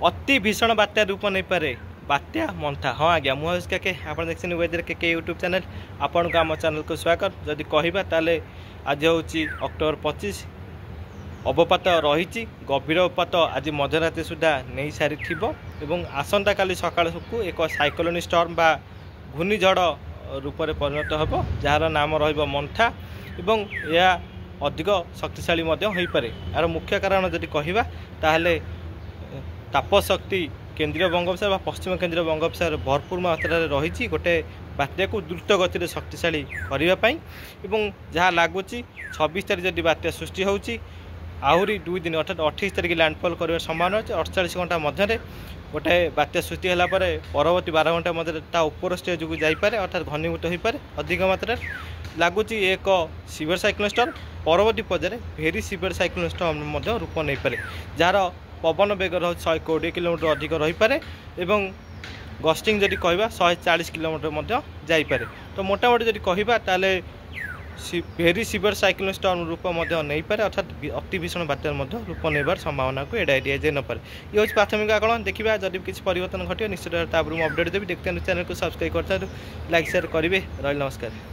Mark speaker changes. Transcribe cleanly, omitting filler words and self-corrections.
Speaker 1: अति भीषण बात्या रूप नहीं पारे बात्या मंथा। हाँ आज्ञा मुझे के आप देखते वेदर के यूट्यूब चैनल आपण को आम चैनल को स्वागत। जदि कहबा ताले आज हूँ अक्टोबर 25 अवपात रही गभीर अवपात आज मध्यरात्रि सुधा नहीं सारी एवं आसंता काली सकाळ को एक साइक्लोन स्टॉर्म बा घूर्णिझड़ रूप में परिणत हो जार नाम रहिबो मंथा एवं यह अधिक शक्तिशाली हो पारे। यार मुख्य कारण जदि कहबा ताहले तापशक्ति केंद्रीय बंगोपसागर पश्चिम केंद्रीय बंगोपसागर भरपूर मात्रा रही गोटे बात्या को द्रुत गति शक्तिशाली करने जहाँ लगुच 26 तारीख जदि बात्या सृष्टि होची आहरी 2 दिन अर्थात 28 तारीख लैंडफॉल कर संभावना अच्छे 48 घंटा मध्य गोटे बात्या सृष्टि है परवर्ती 12 घंटा मध्य उपर स्टेज को जापे अर्थात घनीभूत हो पाए अधिक मात्रा लगुच एक सीवियर साइक्लोन स्टॉर्म परवर्ती पर्यायर भेरी सीवियर साइक्लोन स्टॉर्म रूप नहीं पारे जार पवन बेग रही 120 किलोमीटर अधिक रही पारे एवं गस्टिंग जदि कहबा 140 किलोमीटर जापे। तो मोटामोटी जदि कहबा ताले भेरी सीवियर साइक्लोन स्टॉर्म रूप नहीं पारे अर्थात अति भीषण बात्यार रूप नेबार संभावना को एड़ाई दिया न पारे। ये हूँ प्राथमिक आकलन। देखा जदि किसी परिवर्तन घटे निश्चित भाव में अपडेट देवी। देखते चैनल को सब्सक्राइब कर लाइक शेयर करेंगे। रही नमस्कार।